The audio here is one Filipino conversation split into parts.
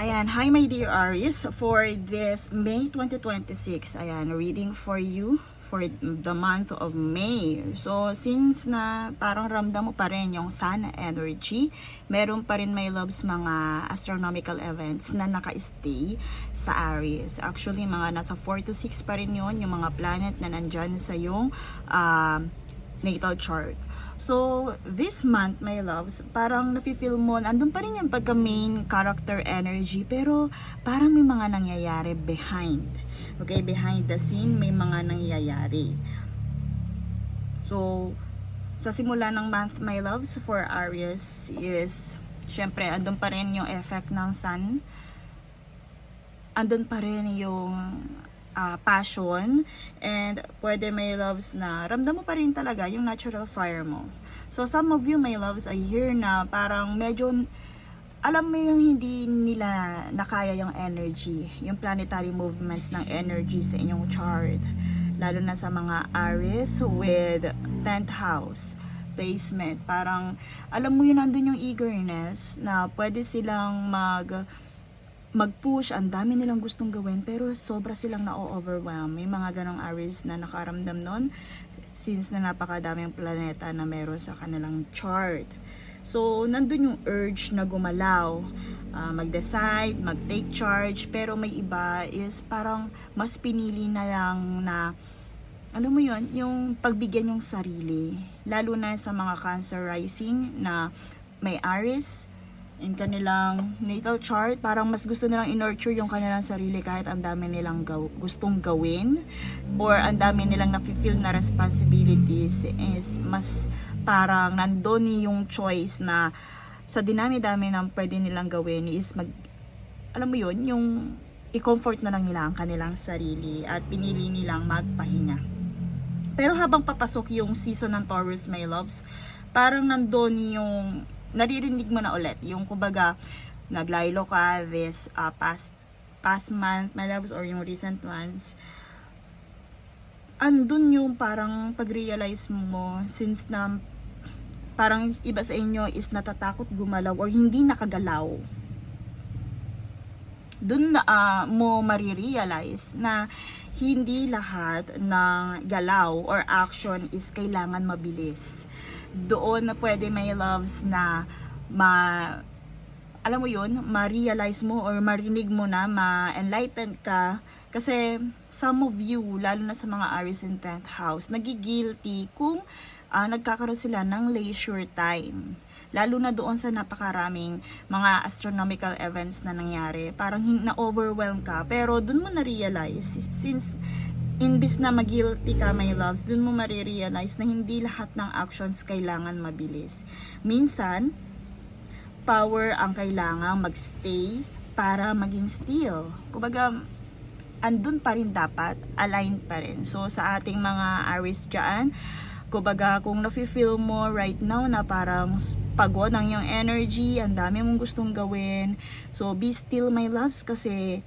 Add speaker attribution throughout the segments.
Speaker 1: Ayan, hi my dear Aries, for this May 2026, ayan, reading for you for the month of May. So, since na parang ramdam mo pa rin yung sun energy, meron pa rin, my loves, mga astronomical events na naka-stay sa Aries. Actually, mga nasa 4 to 6 pa rin yun, yung mga planet na nandyan sa yung natal chart. So, this month, my loves, parang nafe-feel mo, andun pa rin yung pagka main character energy, pero parang may mga nangyayari behind. Okay, behind the scene, may mga nangyayari. So, sa simula ng month, my loves, for Aries is, syempre, andun pa rin yung effect ng sun. Andun pa rin yung passion, and pwede, my loves, na ramdam mo pa rin talaga yung natural fire mo. So some of you, my loves, I hear na parang medyo alam mo yung hindi nila nakaya yung energy, yung planetary movements ng energy sa inyong chart, lalo na sa mga Aries with 10th house placement. Parang alam mo yun, nandun yung eagerness na pwede silang mag-push, ang dami nilang gustong gawin, pero sobra silang na-overwhelm. May mga ganong Aries na nakaramdam nun, since na napakadaming planeta na meron sa kanilang chart. So, nandun yung urge na gumalaw, mag-decide, mag-take charge, pero may iba is parang mas pinili na lang na, alam mo yun, yung pagbigyan yung sarili. Lalo na sa mga Cancer rising na may Aries in kanilang natal chart, parang mas gusto nilang in-nurture yung kanilang sarili kahit ang dami nilang gustong gawin, or ang dami nilang nafe-feel na responsibilities, is mas parang nandun yung choice na sa dinami-dami ng pwede nilang gawin is alam mo yun, yung i-comfort na lang nila ang kanilang sarili at pinili nilang magpahinga. Pero habang papasok yung season ng Taurus, my loves, parang nandun yung naririnig mo na ulit yung kumbaga naglaylo ka this past month, my loves, or yung recent months. Andun yung parang pag-realize mo, since na parang iba sa inyo is natatakot gumalaw or hindi nakagalaw, dun na mo marirealize na hindi lahat ng galaw or action is kailangan mabilis. Doon na pwede, my loves, na alam mo yun, ma-realize mo or marinig mo na, ma-enlighten ka. Kasi some of you, lalo na sa mga Aries in 10th house, nagigilty kung nagkakaroon sila ng leisure time. Lalo na doon sa napakaraming mga astronomical events na nangyari. Parang na-overwhelm ka, pero doon mo na-realize, since imbis na mag-guilty ka, my loves, dun mo marirealize na hindi lahat ng actions kailangan mabilis. Minsan, power ang kailangang magstay para maging still. Kumbaga, andun pa rin dapat, aligned pa rin. So, sa ating mga Aries dyan, kumbaga, kung nafe-feel mo right now na parang pagod ang iyong energy, ang dami mong gustong gawin, so be still, my loves, kasi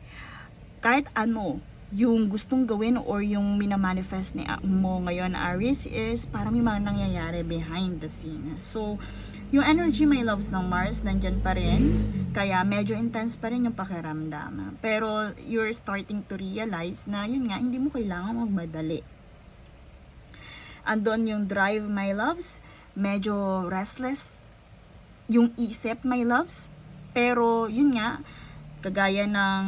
Speaker 1: kahit ano yung gustong gawin or yung minamanifest mo ngayon, Aries, is parang may mga nangyayari behind the scene. So, yung energy, my loves, ng Mars, nandyan pa rin. Kaya medyo intense pa rin yung pakiramdam. Pero you're starting to realize na yun nga, hindi mo kailangan magmadali. Andon yung drive, my loves, medyo restless yung isip, my loves. Pero yun nga, kagaya ng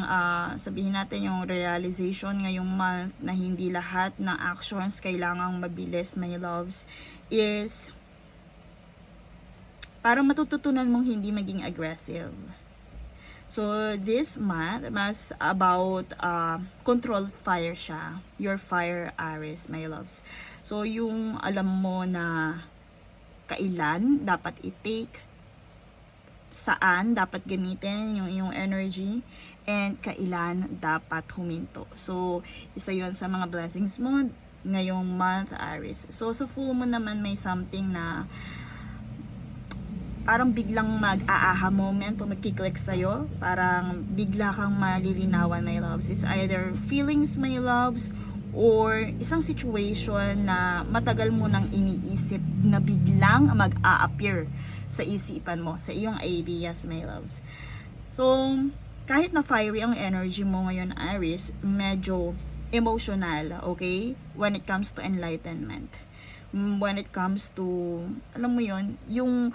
Speaker 1: sabihin natin yung realization ngayong month na hindi lahat ng actions kailangang mabilis, my loves, is parang matututunan mong hindi maging aggressive. So this month, mas about controlled fire siya. Your fire, Aries, my loves. So yung alam mo na kailan dapat i-take, saan dapat gamitin yung iyong energy, and kailan dapat huminto. So, isa yun sa mga blessings mo ngayong month, Aries. So, sa full moon naman, may something na parang biglang mag-aaha moment o magkiklik sa'yo. Parang bigla kang malilinawan, my loves. It's either feelings, my loves, or isang situation na matagal mo nang iniisip na biglang mag-a-appear sa isipan mo, sa iyong ideas, my loves. So, kahit na fiery ang energy mo ngayon, Aries, medyo emotional, okay? When it comes to enlightenment. When it comes to, alam mo yon, yung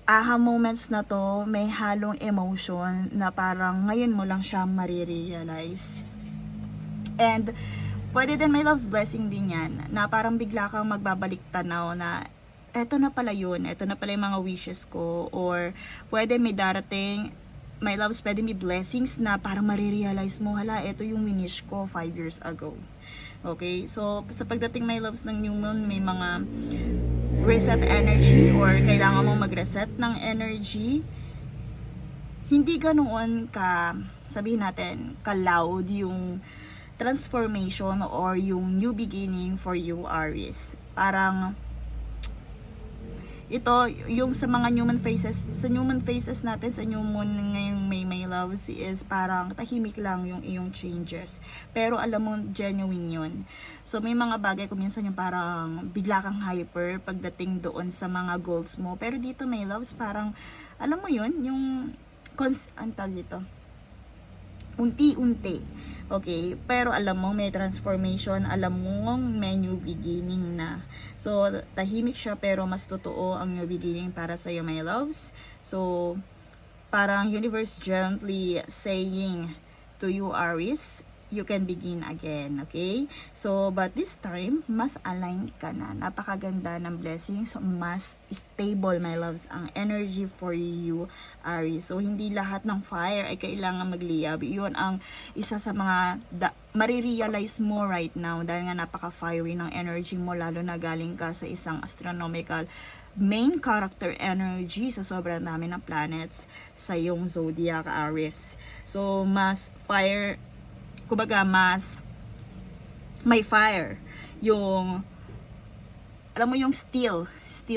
Speaker 1: aha moments na to, may halong emotion na parang ngayon mo lang siya marirealize. And pwede din, my loves, blessing din yan, na parang bigla kang magbabalik tanaw na eto na pala yun, eto na pala yung mga wishes ko, or pwede may darating, my loves, pwede may blessings na parang marirealize mo, hala, eto yung winish ko 5 years ago. Okay, so sa pagdating, my loves, ng new moon, may mga reset energy or kailangan mong mag-reset ng energy. Hindi ganoon ka, sabihin natin, ka-loud yung transformation or yung new beginning for you, Aries. Parang ito, yung sa mga human faces, sa human faces natin, sa new moon ngayong may loves, is parang tahimik lang yung iyong changes. Pero alam mo, genuine yun. So may mga bagay kung minsan yung parang bigla kang hyper pagdating doon sa mga goals mo. Pero dito, may loves, parang, alam mo yun, yung, antag dito, unti-unti. Okay, pero alam mo may transformation, alam mo may new beginning na. So tahimik siya pero mas totoo ang new beginning para sa iyo, my loves. So parang universe gently saying to you, Aries, you can begin again, okay? So, but this time, mas aligned ka na. Napakaganda ng blessings. Mas stable, my loves, ang energy for you, Aries. So, hindi lahat ng fire ay kailangan magliyab. Yun ang isa sa mga marirealize mo right now dahil nga napaka-fiery ng energy mo, lalo na galing ka sa isang astronomical main character energy sa sobrang dami ng planets sa iyong zodiac, Aries. So, mas fire, kumbaga mas may fire yung, alam mo yung still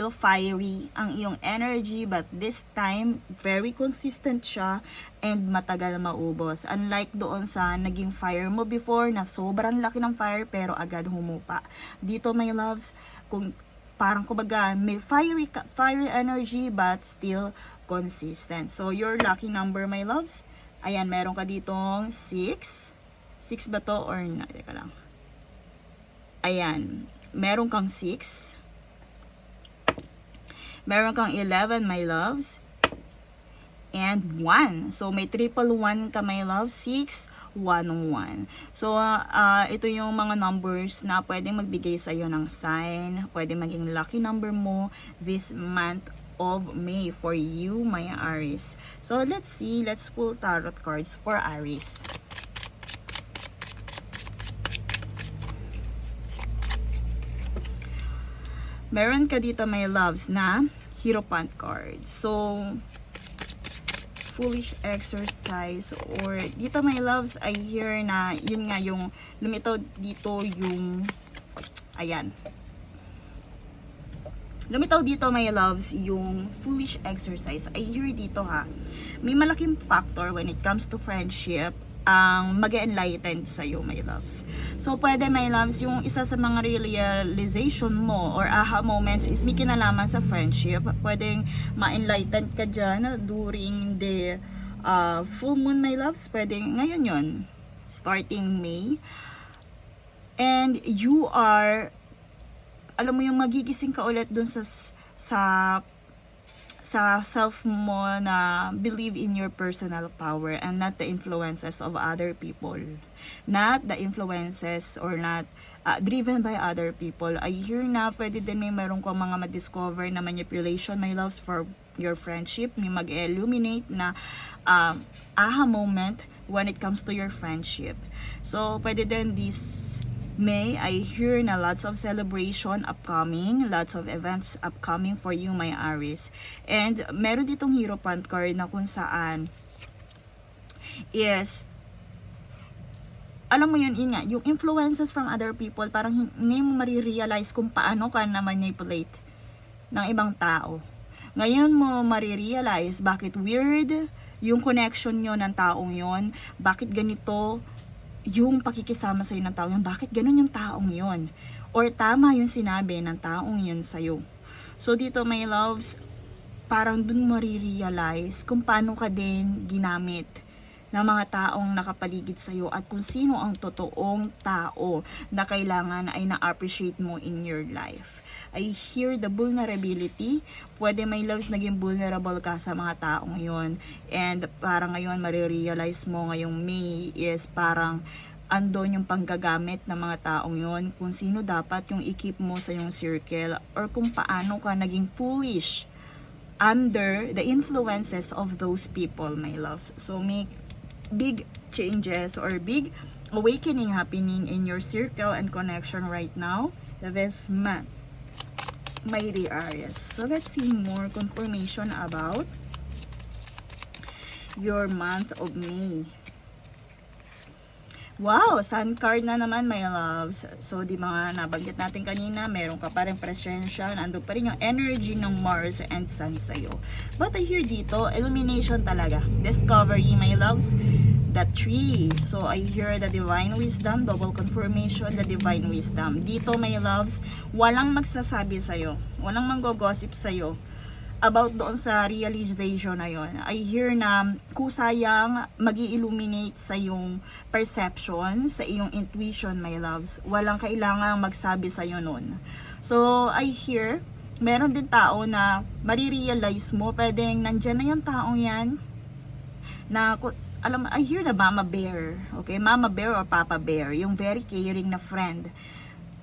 Speaker 1: fiery ang iyong energy, but this time very consistent siya and matagal maubos, unlike doon sa naging fire mo before na sobrang laki ng fire pero agad humupa. Dito, my loves, kung parang kumbaga may fiery energy but still consistent. So your lucky number, my loves, ayan, meron ka ditong 6 ba to or na? Teka lang. Ayan. Meron kang 6. Meron kang 11, my loves. And 1. So, may triple 1 ka, my love. 6, 1, 1. So, ito yung mga numbers na pwedeng magbigay sa'yo ng sign. Pwede maging lucky number mo this month of May for you, my Aries. So, let's see. Let's pull tarot cards for Aries. Meron ka dito, my loves, na Hierophant card. So, foolish exercise, or dito, my loves, I hear na yun nga yung lumitaw dito yung, ayan. Lumitaw dito, my loves, yung foolish exercise. I hear dito, ha. May malaking factor when it comes to friendship ang mag-enlighten sa'yo, my loves. So, pwede, my loves, yung isa sa mga realization mo or aha moments is may kinalaman sa friendship. Pwedeng ma-enlighten ka dyan during the full moon, my loves. Pwedeng ngayon yon, starting May. And you are, alam mo yung magigising ka ulit dun sa self mo na believe in your personal power and not the influences of other people. Not the influences or not driven by other people. I hear na pwede din may meron kang mga ma-discover na manipulation, my loves, for your friendship. May mag-illuminate na aha moment when it comes to your friendship. So, pwede din this May, I hear na lots of celebration upcoming, lots of events upcoming for you, my Aries. And meron ditong Hierophant card na kung saan is, alam mo yun nga, yung influences from other people, parang ngayon mo marirealize kung paano ka na manipulate ng ibang tao. Ngayon mo marirealize bakit weird yung connection nyo ng taong yon, bakit ganito yung pakikisama sa'yo ng tao yun, bakit ganun yung taong yun, or tama yung sinabi ng taong yun sa'yo. So dito, my loves, parang dun marirealize kung paano ka din ginamit ng mga taong nakapaligid sa'yo at kung sino ang totoong tao na kailangan ay na-appreciate mo in your life. I hear the vulnerability. Pwede may loves naging vulnerable ka sa mga taong ngayon. And parang ngayon marirealize mo ngayong May is parang andon yung panggagamit ng mga taong yon, kung sino dapat yung i-keep mo sa yung circle or kung paano ka naging foolish under the influences of those people, my loves. So make big changes or big awakening happening in your circle and connection right now this month, my dear Aries. So let's see more confirmation about your month of May. Wow, Sun card na naman, my loves. So, di mga nabanggit natin kanina, meron ka pa rin presensya, nandun pa rin yung energy ng Mars and Sun sa'yo. But I hear dito, illumination talaga. Discovery, my loves. The tree. So, I hear the divine wisdom, double confirmation, the divine wisdom. Dito, my loves, walang magsasabi sa'yo. Walang manggogossip sa'yo about doon sa realization na yon. I hear na kusayang magi-illuminate sa iyong perception, sa iyong intuition, my loves. Walang kailangang magsabi sa iyo nun. So, I hear, meron din tao na marirealize mo, pwedeng nandyan na yung taong yan, na, alam, I hear na mama bear, okay? Mama bear or papa bear, yung very caring na friend.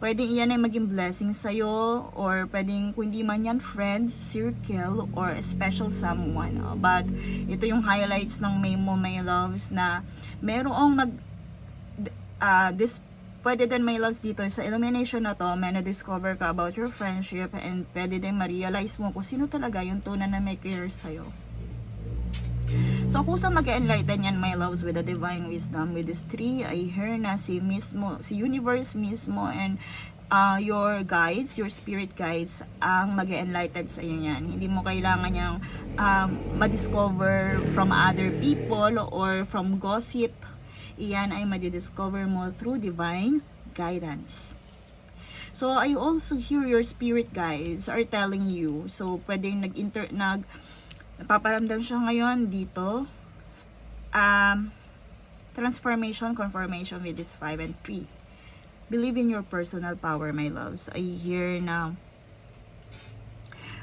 Speaker 1: Pwedeng iyan ay maging blessing sa'yo, or pwedeng kung hindi man yan friend, circle, or special someone. But ito yung highlights ng May mo, my loves, na merong pwede din, my loves, dito sa illumination na to, may na-discover ka about your friendship, and pwede din ma-realize mo kung sino talaga yung tunay na may care sa'yo. So, kung sa mag-enlighten yan, my loves, with the divine wisdom, with this tree, I hear na si universe mismo, and your guides, your spirit guides, ang mag-enlighten sa iyo yan. Hindi mo kailangan yung ma-discover from other people or from gossip. Iyan ay ma-discover mo through divine guidance. So, I also hear your spirit guides are telling you. So, pwedeng napaparamdam siya ngayon dito. Transformation, confirmation with this 5 and 3. Believe in your personal power, my loves. I hear na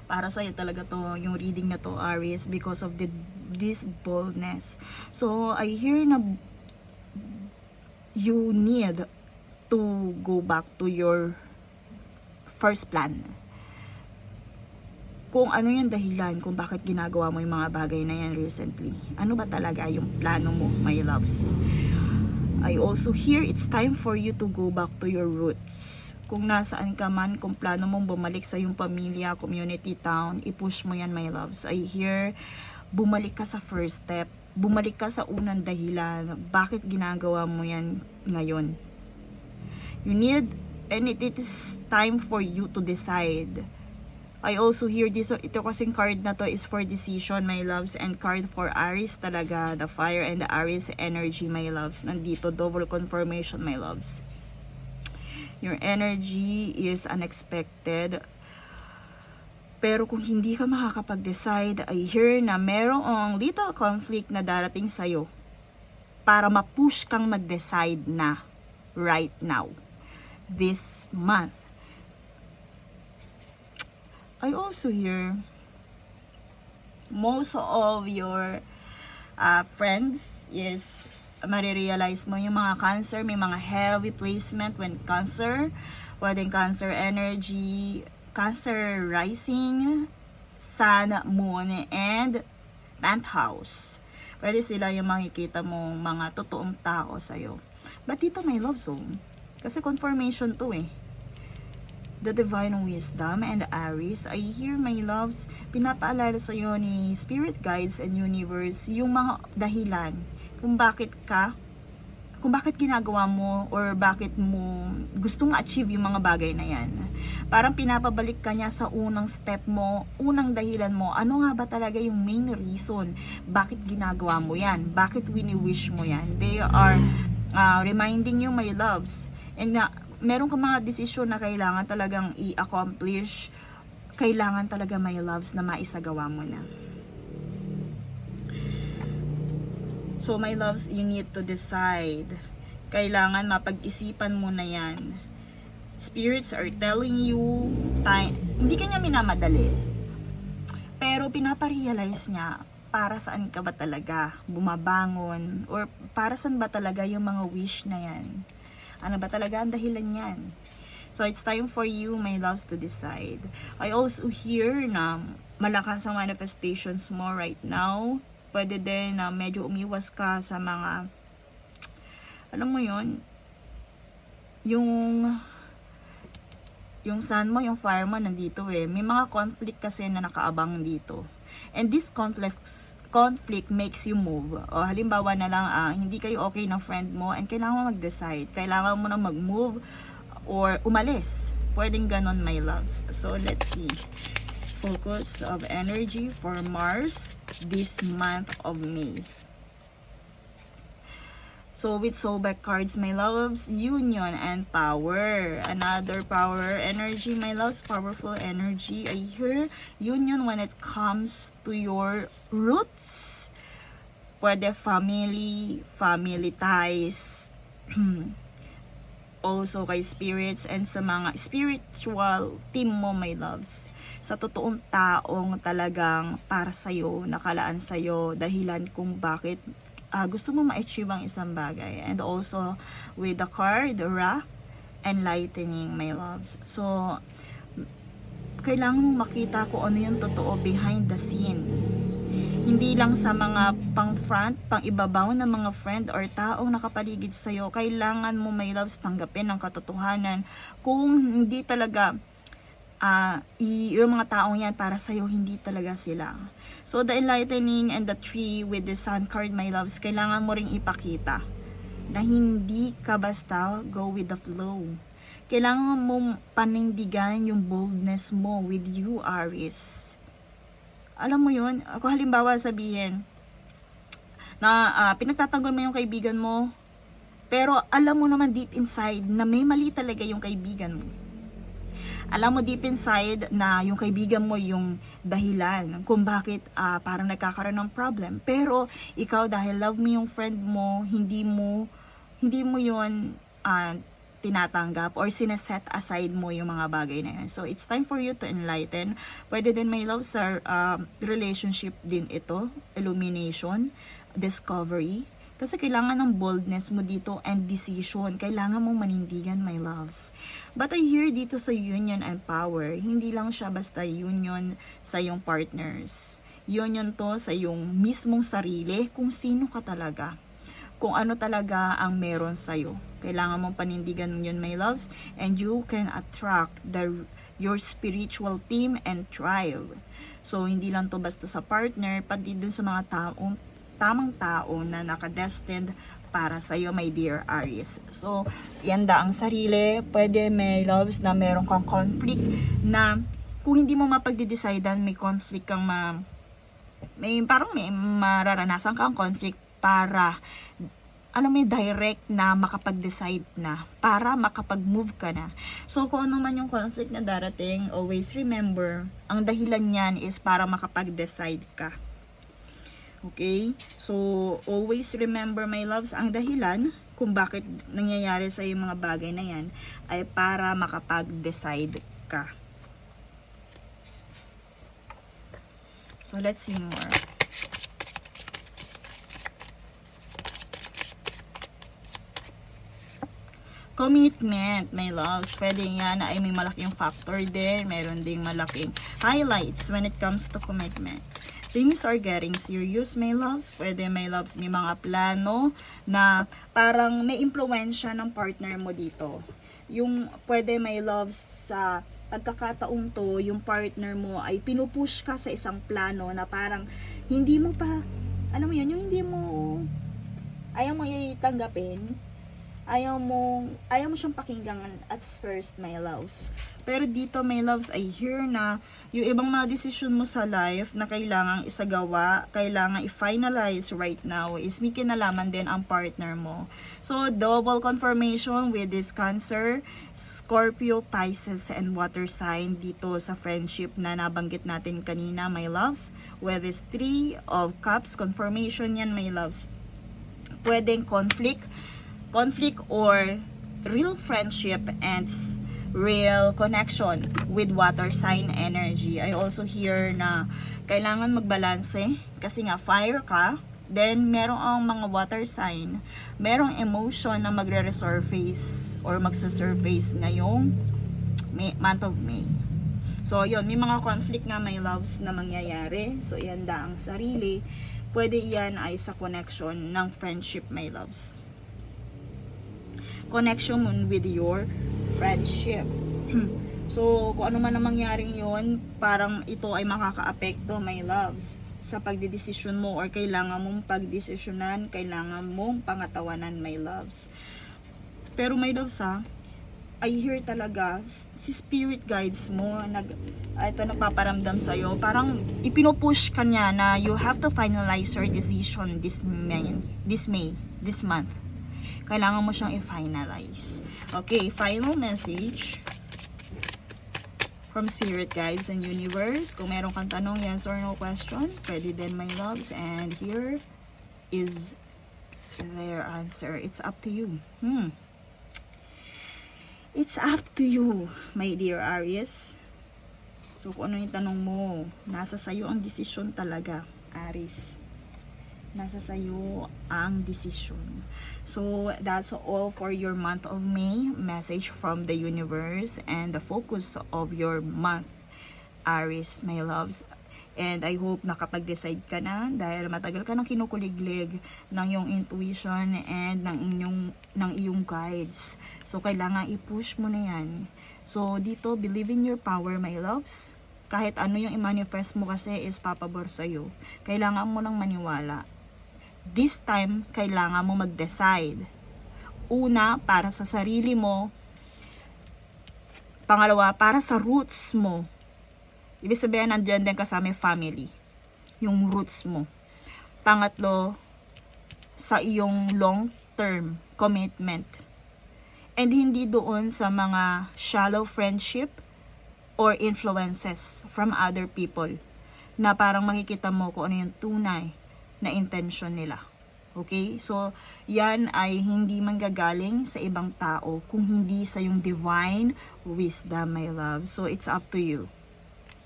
Speaker 1: para sa'yo talaga to, yung reading na to, Aries, because of this boldness. So, I hear na you need to go back to your first plan. Kung ano yung dahilan kung bakit ginagawa mo yung mga bagay na yan recently. Ano ba talaga yung plano mo, my loves? I also hear it's time for you to go back to your roots. Kung nasaan ka man, kung plano mong bumalik sa yung pamilya, community, town, i-push mo yan, my loves. I hear bumalik ka sa first step. Bumalik ka sa unang dahilan. Bakit ginagawa mo yan ngayon? You need, and it is time for you to decide. I also hear this, ito kasing card na to is for decision, my loves, and card for Aries talaga, the fire and the Aries energy, my loves. Nandito, double confirmation, my loves. Your energy is unexpected. Pero kung hindi ka makakapag-decide, I hear na merong little conflict na darating sa'yo para ma-push kang mag-decide na right now, this month. I also hear most of your friends is marirealize mo yung mga Cancer, may mga heavy placement when Cancer, pwedeng Cancer energy, Cancer rising, Sun, Moon, and 10th house. Pwede sila yung makikita mong mga totoong tao sa'yo. But dito may love zone. Kasi confirmation to eh. The divine wisdom and Aries, I hear, my loves, pinapaalala sa iyo ni spirit guides and universe yung mga dahilan kung bakit ginagawa mo or bakit mo gustong ma-achieve yung mga bagay na yan. Parang pinapabalik ka niya sa unang step mo, unang dahilan mo. Ano nga ba talaga yung main reason bakit ginagawa mo yan? Bakit wini-wish mo yan? They are reminding you, my loves, and meron ka mga desisyon na kailangan talagang i-accomplish, kailangan talaga, my loves, na maisagawa mo na. So my loves, you need to decide. Kailangan mapag-isipan mo na yan. Spirits are telling you, hindi kanya minamadali. Pero pinaparealize niya, para saan ka ba talaga bumabangon? Or para saan ba talaga yung mga wish na yan? Ano ba talaga ang dahilan yan? So it's time for you, my loves, to decide. I also hear na malakas ang manifestations mo right now. Pwede din na medyo umiwas ka sa mga, alam mo yon, yung sun mo, yung fire mo nandito eh. May mga conflict kasi na nakaabang dito. And this conflict makes you move. O halimbawa na lang, hindi kayo okay ng friend mo and kailangan mo mag-decide. Kailangan mo na mag-move or umalis. Pwedeng ganon, my loves. So let's see. Focus of energy for Mars this month of May. So with soulback cards, my loves, union and power. Another power energy, my loves, powerful energy. I hear union when it comes to your roots. Pwede family ties. Also kay spirits and sa mga spiritual team mo, my loves. Sa totoong taong talagang para sa'yo, nakalaan sa'yo, dahilan kung bakit gusto mo ma-achieve ang isang bagay. And also with the card, Ra, enlightening, my loves. So kailangan mong makita kung ano yung totoo behind the scene. Hindi lang sa mga pang-front, pang-ibabaw na mga friend or taong nakapaligid sa'yo. Kailangan mo, my loves, tanggapin ang katotohanan. Kung hindi talaga yung mga taong yan para sa'yo, hindi talaga sila. So the enlightening and the tree with the sun card, my loves, kailangan mo ring ipakita na hindi ka basta go with the flow. Kailangan mo panindigan yung boldness mo with you, Aries. Alam mo yun, ako halimbawa sabihin na pinagtatanggol mo yung kaibigan mo, pero alam mo naman deep inside na may mali talaga yung kaibigan mo. Alam mo deep inside na yung kaibigan mo yung dahilan kung bakit parang nagkakaroon ng problem. Pero ikaw, dahil love mo yung friend mo, hindi mo yun tinatanggap or sineset aside mo yung mga bagay na yun. So it's time for you to enlighten. Pwede din, my love, sa relationship din ito, illumination, discovery. Kasi kailangan ng boldness mo dito and decision. Kailangan mong manindigan, my loves. But I hear dito sa union and power, hindi lang siya basta union sa iyong partners. Union to sa iyong mismong sarili, kung sino ka talaga. Kung ano talaga ang meron sa'yo. Kailangan mong panindigan yun, my loves. And you can attract your spiritual team and tribe. So, hindi lang to basta sa partner, pati dun sa mga tamang tao na nakadestined para sa'yo, my dear Aries. So, yanda ang sarili. Pwede, my loves, na meron kang conflict na kung hindi mo mapagdidecidean, may conflict kang may mararanasan kang conflict para alam mo, direct na makapag-decide na, para makapag-move ka na. So, kung ano man yung conflict na darating, always remember, ang dahilan niyan is para makapag-decide ka. Okay? So, always remember, my loves, ang dahilan kung bakit nangyayari sa yung mga bagay na yan ay para makapag-decide ka. So, let's see more. Commitment, my loves. Pwede yan ay may malaking factor din. Meron ding malaking highlights when it comes to commitment. Things are getting serious, my loves. Pwede, my loves, may mga plano na parang may impluensya ng partner mo dito. Yung pwede, my loves, sa pagkakataong to, yung partner mo ay pinupush ka sa isang plano na parang hindi mo pa, alam mo yun, yung hindi mo, ayaw mo itanggapin. Ayaw mo siyang pakinggan at first, my loves. Pero dito, my loves, I hear na yung ibang mga decision mo sa life na kailangang isagawa, kailangang i-finalize right now is may kinalaman din ang partner mo. So, double confirmation with this Cancer, Scorpio, Pisces, and water sign dito sa friendship na nabanggit natin kanina, my loves. With this 3 of Cups, confirmation yan, my loves. pwedeng conflict or real friendship and real connection with water sign energy. I also hear na kailangan magbalanse kasi nga fire ka, then merong ang mga water sign, merong emotion na magre-resurface or magsusurface ngayong month of May. So yun, may mga conflict nga my loves na mangyayari. So ihanda ang sarili. Pwede yan ay sa connection ng friendship my loves. Connection with your friendship. So, kung ano man ang mangyaring yun, parang ito ay makaka-apekto, my loves, sa pagdidesisyon mo or kailangan mong pagdesisyonan, kailangan mong pangatawanan, my loves. Pero my loves I hear talaga, si spirit guides mo, ito nagpaparamdam sa'yo, parang ipinopush ka niya na you have to finalize your decision this month. Kailangan mo siyang i-finalize. Okay, final message from spirit guides and universe. Kung meron kang tanong, yes or no question, pwede din my loves. And here is their answer. It's up to you. It's up to you, my dear Aries. So, kung ano yung tanong mo, nasa sayo ang desisyon talaga, Aries. Nasa sayo ang decision. So that's all for your month of May. Message from the universe and the focus of your month, Aries, my loves. And I hope nakapag-decide ka na dahil matagal ka nang kinukuliglig ng iyong intuition and ng iyong guides. So kailangan i-push mo na yan. So dito, believe in your power, my loves. Kahit ano yung i-manifest mo kasi is papabor sa'yo. Kailangan mo nang maniwala. This time, kailangan mo mag-decide. Una, para sa sarili mo. Pangalawa, para sa roots mo. Ibig sabihin, nandiyan din kasama family. Yung roots mo. Pangatlo, sa iyong long-term commitment. And hindi doon sa mga shallow friendship or influences from other people na parang makikita mo kung ano yung tunay na intention nila. Okay? So, yan ay hindi manggagaling sa ibang tao kung hindi sa yung divine wisdom, my love. So, it's up to you.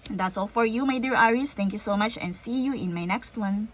Speaker 1: That's all for you, my dear Aries. Thank you so much and see you in my next one.